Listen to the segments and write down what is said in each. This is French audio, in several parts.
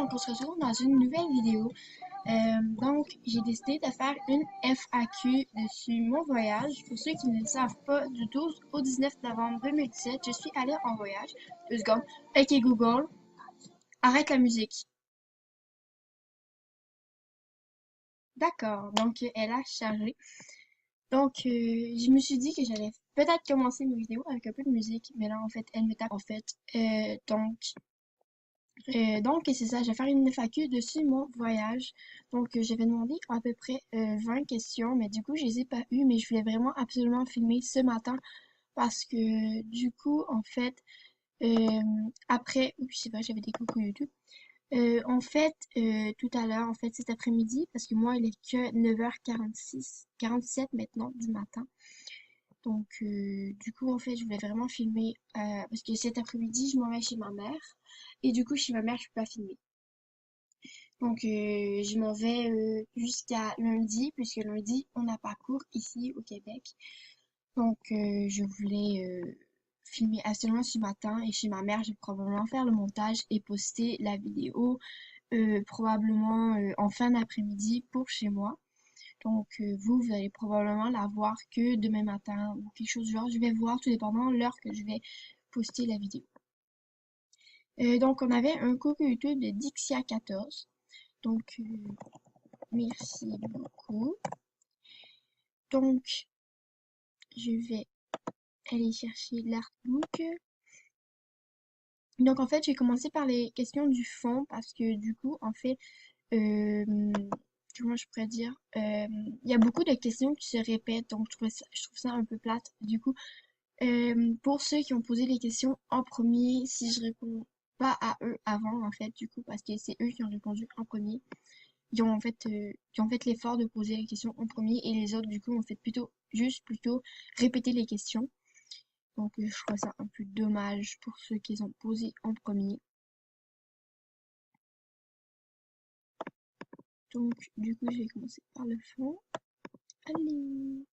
donc on se retrouve dans une nouvelle vidéo. Donc, j'ai décidé de faire une FAQ dessus mon voyage. Pour ceux qui ne le savent pas, du 12 au 19 novembre 2017, je suis allée en voyage. 2 secondes. Ok Google, arrête la musique. D'accord, donc elle a chargé. Donc, je me suis dit que j'allais peut-être commencer mes vidéos avec un peu de musique, mais là, en fait, elle me tape en fait. Donc, c'est ça, je vais faire une FAQ dessus mon voyage. Donc, j'avais demandé à peu près 20 questions, mais du coup, je les ai pas eues, mais je voulais vraiment absolument filmer ce matin parce que du coup, en fait, euh, après, oups, je sais pas, j'avais des coucou YouTube. Tout à l'heure, en fait, cet après-midi, parce que moi, il est que 9h46, 47 maintenant du matin. Donc, du coup, en fait, je voulais vraiment filmer parce que cet après-midi, je m'en vais chez ma mère. Et du coup, chez ma mère, je peux pas filmer. Donc, je m'en vais jusqu'à lundi, puisque lundi, on n'a pas cours ici au Québec. Donc, je voulais filmer absolument ce matin. Et chez ma mère, je vais probablement faire le montage et poster la vidéo probablement en fin d'après-midi pour chez moi. Donc, vous allez probablement la voir que demain matin ou quelque chose du genre. Je vais voir tout dépendant l'heure que je vais poster la vidéo. Donc, on avait un coucou YouTube de Dixia14. Donc, merci beaucoup. Donc, je vais aller chercher l'artbook. Donc, en fait, j'ai commencé par les questions du fond parce que du coup, en fait, euh, comment je pourrais dire, il y a beaucoup de questions qui se répètent, donc je trouve ça un peu plate. Du coup, pour ceux qui ont posé les questions en premier, si je réponds pas à eux avant, en fait, du coup, parce que c'est eux qui ont répondu en premier, qui ont fait l'effort de poser les questions en premier, et les autres, du coup, ont fait plutôt répéter les questions. Donc, je trouve ça un peu dommage pour ceux qui les ont posées en premier. Donc, du coup, je vais commencer par le fond. Allez!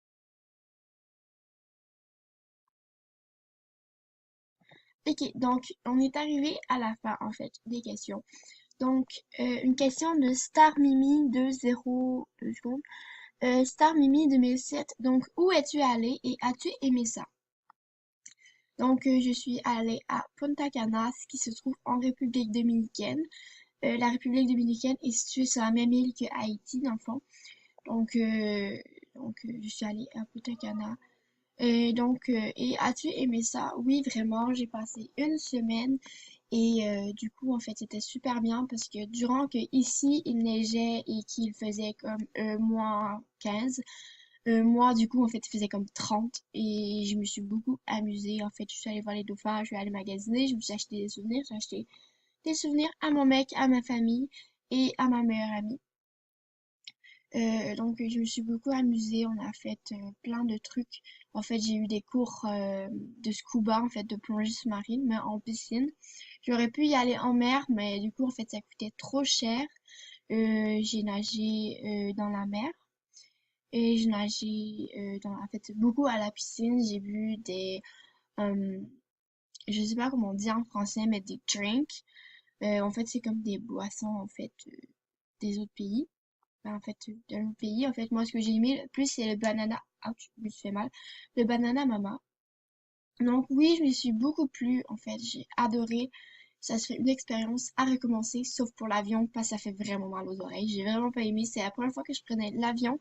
Ok, donc on est arrivé à la fin en fait des questions. Donc une question de Star Mimi 20 secondes. Star Mimi 2007. Donc où es-tu allé et as-tu aimé ça? Donc je suis allée à Punta Cana, ce qui se trouve en République dominicaine. La République dominicaine est située sur la même île que Haïti dans le fond. Donc je suis allée à Punta Cana. Et as-tu aimé ça? Oui, vraiment, j'ai passé une semaine et du coup, en fait, c'était super bien parce que durant que ici, il neigeait et qu'il faisait comme -15, moi, du coup, en fait, il faisait comme 30 et je me suis beaucoup amusée. En fait, je suis allée voir les dauphins, je suis allée magasiner, je me suis acheté des souvenirs, j'ai acheté des souvenirs à mon mec, à ma famille et à ma meilleure amie. Donc je me suis beaucoup amusée, on a fait plein de trucs. En fait, j'ai eu des cours de scuba, en fait, de plongée sous-marine, mais en piscine. J'aurais pu y aller en mer, mais du coup, en fait, ça coûtait trop cher. J'ai nagé dans la mer et j'ai nagé en fait, beaucoup à la piscine. J'ai bu euh, je sais pas comment on dit en français, mais des drinks. En fait, c'est comme des boissons, en fait, des autres pays. En fait, dans le pays, en fait, moi, ce que j'ai aimé le plus, c'est le banana. Ouch, je me suis fait mal. Le banana mama. Donc, oui, je me suis beaucoup plu. En fait, j'ai adoré. Ça serait une expérience à recommencer, sauf pour l'avion, parce que ça fait vraiment mal aux oreilles. J'ai vraiment pas aimé. C'est la première fois que je prenais l'avion.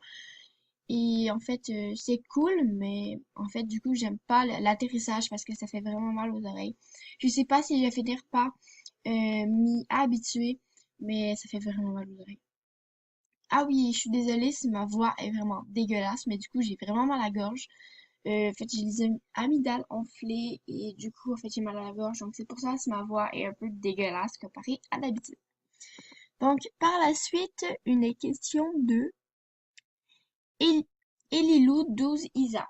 Et en fait, c'est cool, mais en fait, du coup, j'aime pas l'atterrissage parce que ça fait vraiment mal aux oreilles. Je sais pas si je vais finir par m'y habituer, mais ça fait vraiment mal aux oreilles. Ah oui, je suis désolée si ma voix est vraiment dégueulasse, mais du coup, j'ai vraiment mal à la gorge. En fait, j'ai les amygdales enflées et du coup, en fait, j'ai mal à la gorge. Donc, c'est pour ça que ma voix est un peu dégueulasse comparée à d'habitude. Donc, par la suite, une question de El- Elilou 12 Isa.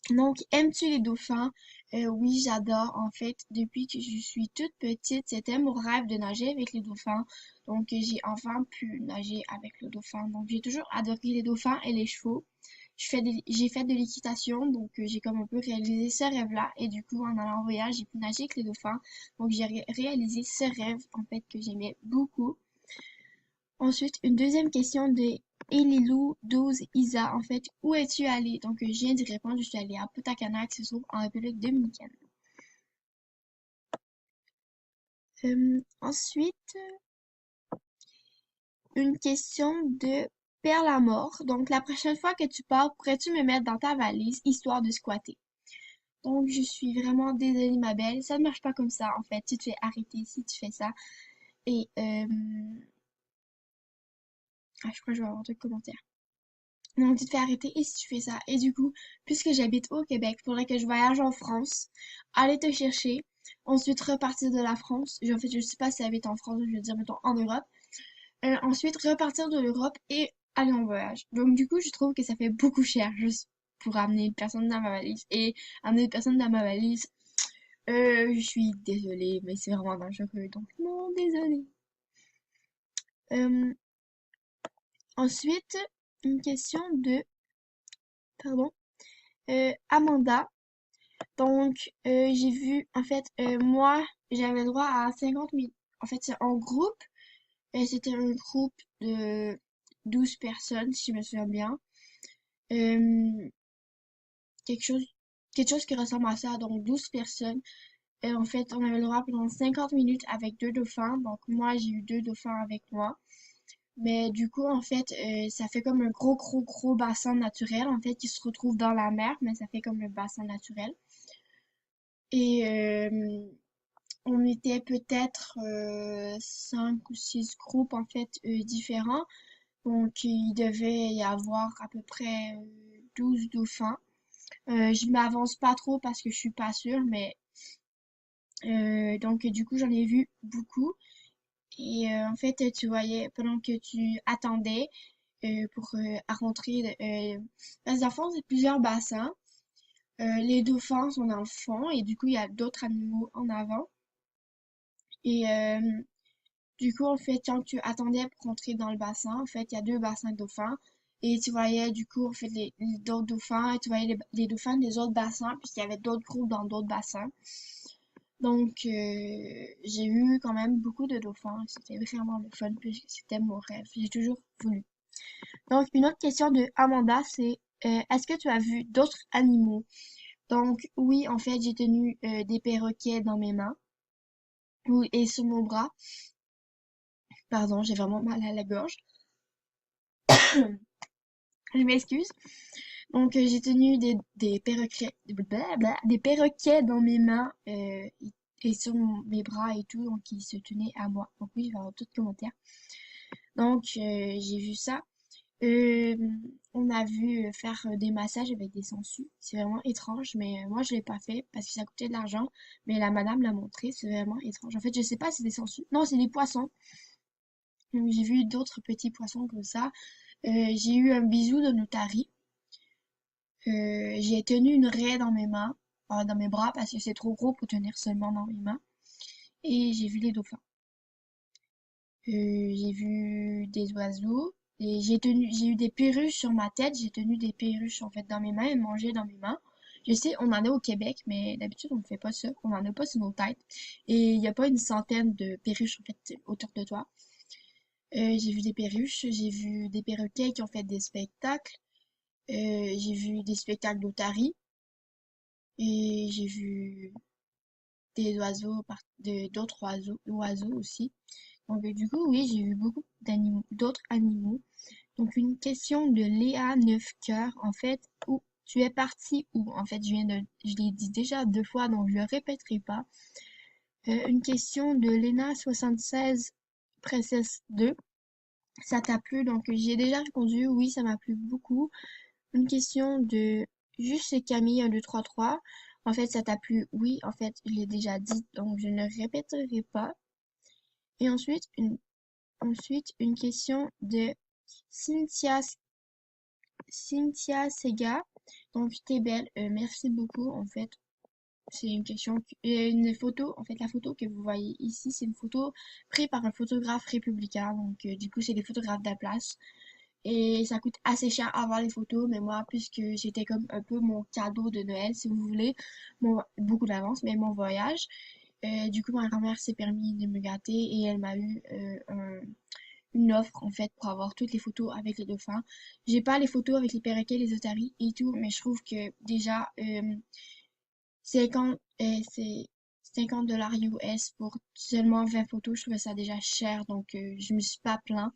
Donc, aimes-tu les dauphins? Oui, j'adore. En fait, depuis que je suis toute petite, c'était mon rêve de nager avec les dauphins. Donc, j'ai enfin pu nager avec le dauphin. Donc, j'ai toujours adoré les dauphins et les chevaux. j'ai fait de l'équitation, donc j'ai comme un peu réalisé ce rêve-là. Et du coup, en allant en voyage, j'ai pu nager avec les dauphins. Donc j'ai réalisé ce rêve, en fait, que j'aimais beaucoup. Ensuite, une deuxième question de Elilou 12 Isa. En fait, où es-tu allé? Donc, je viens d'y répondre. Je suis allée à Punta Cana, qui se trouve en République dominicaine. Ensuite, une question de Perle à mort. Donc, la prochaine fois que tu pars, pourrais-tu me mettre dans ta valise, histoire de squatter? Donc, je suis vraiment désolée, ma belle. Ça ne marche pas comme ça, en fait. Tu te fais arrêter si tu fais ça. Et, je crois que je vais avoir deux commentaires. Non, tu te fais arrêter et si tu fais ça. Et du coup, puisque j'habite au Québec, il faudrait que je voyage en France, aller te chercher, ensuite repartir de la France. En fait, je sais pas si j'habite en France, je veux dire, mettons, en Europe. Ensuite, repartir de l'Europe et aller en voyage. Donc, du coup, je trouve que ça fait beaucoup cher juste pour amener une personne dans ma valise. Et amener une personne dans ma valise, je suis désolée, mais c'est vraiment dangereux. Donc, non, désolée. Euh, ensuite, une question de, pardon, Amanda. Donc, j'ai vu, en fait, moi, j'avais droit à 50 000. En fait, c'est en groupe. Et c'était un groupe de 12 personnes, si je me souviens bien. Euh, quelque chose, quelque chose qui ressemble à ça, donc 12 personnes. Et en fait, on avait le droit pendant 50 minutes avec deux dauphins. Donc, moi, j'ai eu deux dauphins avec moi. Mais du coup, en fait, ça fait comme un gros, gros, gros bassin naturel, en fait, qui se retrouve dans la mer, mais ça fait comme un bassin naturel. Et on était peut-être 5 ou 6 groupes en fait différents. Donc il devait y avoir à peu près 12 dauphins. Je m'avance pas trop parce que je suis pas sûre, mais donc du coup j'en ai vu beaucoup. Et en fait tu voyais pendant que tu attendais pour à rentrer, parce qu'en fond c'est plusieurs bassins. Les dauphins sont dans le fond et du coup il y a d'autres animaux en avant. Et du coup, en fait, quand tu attendais pour rentrer dans le bassin, en fait, il y a deux bassins de dauphins. Et tu voyais, du coup, en fait, les d'autres dauphins, et tu voyais les dauphins des autres bassins, puisqu'il y avait d'autres groupes dans d'autres bassins. Donc, j'ai eu quand même beaucoup de dauphins. C'était vraiment le fun, puisque c'était mon rêve. J'ai toujours voulu. Donc, une autre question de Amanda, c'est est-ce que tu as vu d'autres animaux? Donc, oui, en fait, j'ai tenu des perroquets dans mes mains et sur mon bras. Pardon, j'ai vraiment mal à la gorge. Je m'excuse. Donc, j'ai tenu des perroquets, blablabla, des perroquets dans mes mains et sur mes bras et tout, donc ils se tenaient à moi. Donc oui, je vais avoir tout de commentaires. Donc, j'ai vu ça. Euh, on a vu faire des massages avec des sangsues. C'est vraiment étrange, mais moi, je l'ai pas fait parce que ça coûtait de l'argent. Mais la madame l'a montré, c'est vraiment étrange. En fait, je sais pas si c'est des sangsues. Non, c'est des poissons. Donc, j'ai vu d'autres petits poissons comme ça. J'ai eu un bisou de notari. J'ai tenu une raie dans mes mains, dans mes bras, parce que c'est trop gros pour tenir seulement dans mes mains. Et j'ai vu les dauphins. J'ai vu des oiseaux. Et j'ai eu des perruches sur ma tête. J'ai tenu des perruches en fait dans mes mains et mangé dans mes mains. Je sais, on en a au Québec, mais d'habitude on ne fait pas ça. On en a pas sur nos têtes. Et il n'y a pas une centaine de perruches en fait autour de toi. J'ai vu des perruches, j'ai vu des perroquets qui ont fait des spectacles. J'ai vu des spectacles d'otaries. Et j'ai vu des oiseaux, d'autres oiseaux aussi. Donc, du coup, oui, j'ai vu beaucoup d'animaux, d'autres animaux. Donc, une question de Léa Neufcœur, en fait, où tu es parti où? En fait, je l'ai dit déjà 2 fois, donc je le répéterai pas. Une question de Lena 76 Princesse 2. Ça t'a plu? Donc, j'y ai déjà répondu. Oui, ça m'a plu beaucoup. Une question de Juste Camille 1, 2, 3, 3. En fait, ça t'a plu? Oui, en fait, je l'ai déjà dit, donc je ne répéterai pas. Et ensuite, une question de Cynthia, Cynthia Sega. Donc, t'es belle. Merci beaucoup. En fait, c'est une question, une photo. En fait, la photo que vous voyez ici, c'est une photo prise par un photographe républicain. Donc, du coup, c'est les photographes de la place. Et ça coûte assez cher à avoir les photos, mais moi, puisque j'étais comme un peu mon cadeau de Noël, si vous voulez, beaucoup d'avance, mais mon voyage, du coup, ma grand-mère s'est permis de me gâter et elle m'a eu une offre en fait pour avoir toutes les photos avec les dauphins. J'ai pas les photos avec les perroquets, les otaries et tout, mais je trouve que déjà 50, c'est 50 dollars US pour seulement 20 photos, je trouvais ça déjà cher, donc je me suis pas plaint.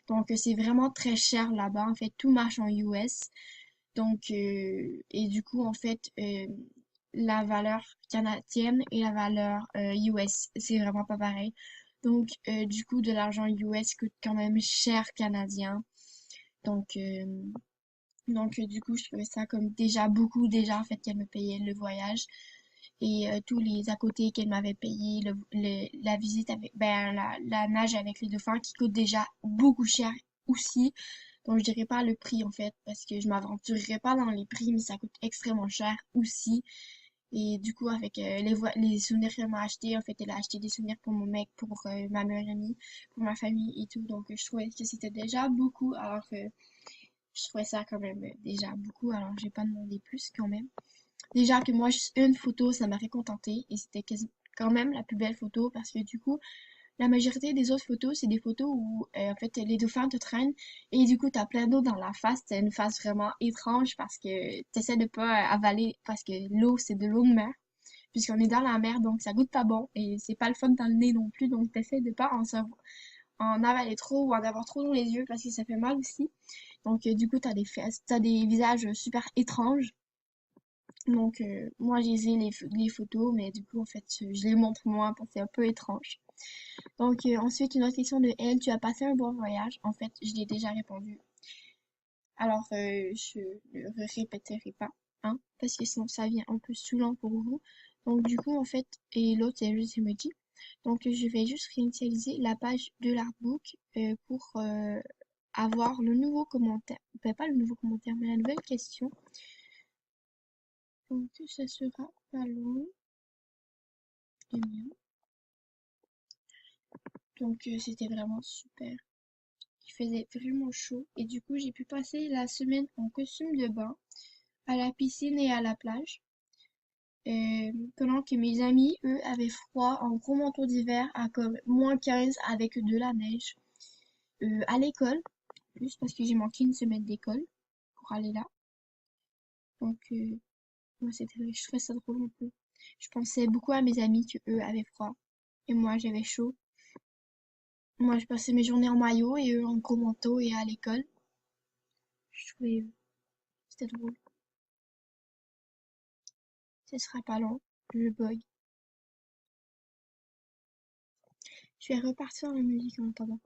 Donc c'est vraiment très cher là-bas, en fait tout marche en US. Donc et du coup en fait la valeur canadienne et la valeur US, c'est vraiment pas pareil. Donc du coup de l'argent US coûte quand même cher canadien. Donc du coup je trouvais ça comme déjà beaucoup déjà en fait qu'elle me payait le voyage et tous les à côté qu'elle m'avait payé, la visite avec, ben, la nage avec les dauphins qui coûte déjà beaucoup cher aussi. Donc je dirais pas le prix en fait, parce que je m'aventurerais pas dans les prix, mais ça coûte extrêmement cher aussi. Et du coup, avec les souvenirs qu'elle m'a acheté, en fait, elle a acheté des souvenirs pour mon mec, pour ma meilleure amie, pour ma famille et tout. Donc je trouvais que c'était déjà beaucoup, alors que je trouvais ça quand même déjà beaucoup, alors j'ai pas demandé plus quand même. Déjà que moi, juste une photo, ça m'aurait contentée et c'était quand même la plus belle photo parce que du coup, la majorité des autres photos, c'est des photos où en fait les dauphins te traînent et du coup, t'as plein d'eau dans la face. C'est une face vraiment étrange parce que t'essaies de pas avaler parce que l'eau, c'est de l'eau de mer puisqu'on est dans la mer donc ça goûte pas bon et c'est pas le fun dans le nez non plus donc t'essaies de pas en avaler trop ou en avoir trop dans les yeux parce que ça fait mal aussi. Donc du coup, t'as des visages super étranges donc, moi, j'ai les photos, mais du coup, en fait, je les montre moins parce que c'est un peu étrange. Donc, ensuite, une autre question de elle, tu as passé un bon voyage? En fait, je l'ai déjà répondu. Alors, je ne le répéterai pas, hein, parce que sinon, ça vient un peu saoulant pour vous. Donc, du coup, en fait, et l'autre, c'est juste emoji. Donc, je vais juste réinitialiser la page de l'artbook pour avoir le nouveau commentaire. Ben, pas le nouveau commentaire, mais la nouvelle question. Donc, ça sera pas long. Et bien. Donc c'était vraiment super. Il faisait vraiment chaud et du coup j'ai pu passer la semaine en costume de bain à la piscine et à la plage. Pendant que mes amis, eux, avaient froid en gros manteau d'hiver à comme -15 avec de la neige. À l'école, plus parce que j'ai manqué une semaine d'école pour aller là. Donc moi je trouvais ça drôle un peu. Je pensais beaucoup à mes amis que eux avaient froid et moi j'avais chaud. Moi je passais mes journées en maillot et eux en gros manteau et à l'école. Je trouvais c'était drôle. Ce sera pas long. Je bug. Je vais repartir dans la musique en attendant.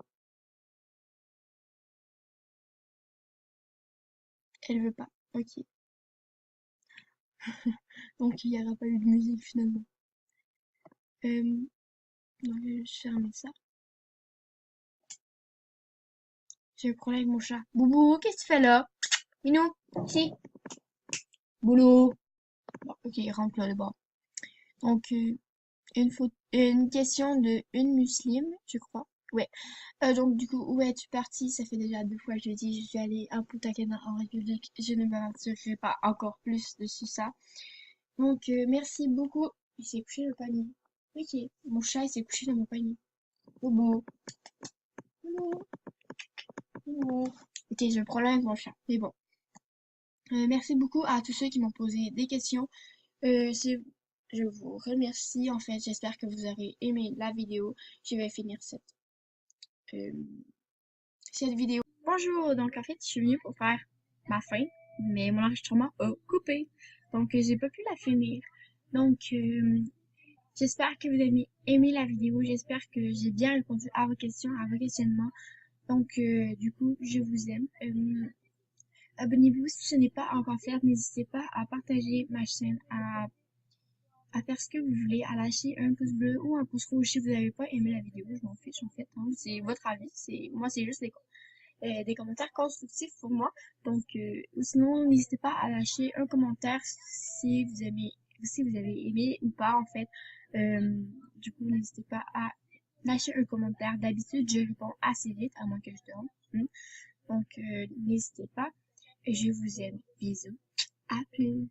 Elle veut pas. Ok. Donc il n'y aura pas eu de musique finalement. Euh, donc je vais fermer ça. J'ai un problème avec mon chat. Boubou, qu'est-ce que tu fais là? Minou, ici. Boulot. Bon, ok, il rentre là le bas. Donc une question de une musulmane, je crois. Ouais. Donc du coup, où es-tu partie? Ça fait déjà 2 fois que je dis, je suis allée à Punta Cana en République. Je ne m'aventurerai pas encore plus dessus ça. Donc merci beaucoup. Il s'est couché dans le panier. Ok, mon chat il s'est couché dans mon panier. Bobo. Bobo. Bobo. Ok, j'ai un problème avec mon chat. Mais bon. Merci beaucoup à tous ceux qui m'ont posé des questions. C'est- Je vous remercie. En fait, j'espère que vous aurez aimé la vidéo. Je vais finir euh, cette vidéo. Bonjour, donc en fait, je suis venue pour faire ma fin, mais mon enregistrement a coupé. Donc, j'ai pas pu la finir. Donc, j'espère que vous avez aimé la vidéo. J'espère que j'ai bien répondu à vos questions, à vos questionnements. Donc, du coup, je vous aime. Abonnez-vous si ce n'est pas encore fait. N'hésitez pas à partager ma chaîne, à faire ce que vous voulez, à lâcher un pouce bleu ou un pouce rouge si vous n'avez pas aimé la vidéo. Je m'en fiche en fait, hein. C'est votre avis. Moi, c'est juste des commentaires constructifs pour moi. Donc, ou sinon, n'hésitez pas à lâcher un commentaire si vous avez aimé ou pas en fait. Du coup, n'hésitez pas à lâcher un commentaire. D'habitude, je réponds assez vite, à moins que je dorme. Donc, n'hésitez pas. Je vous aime. Bisous. À plus.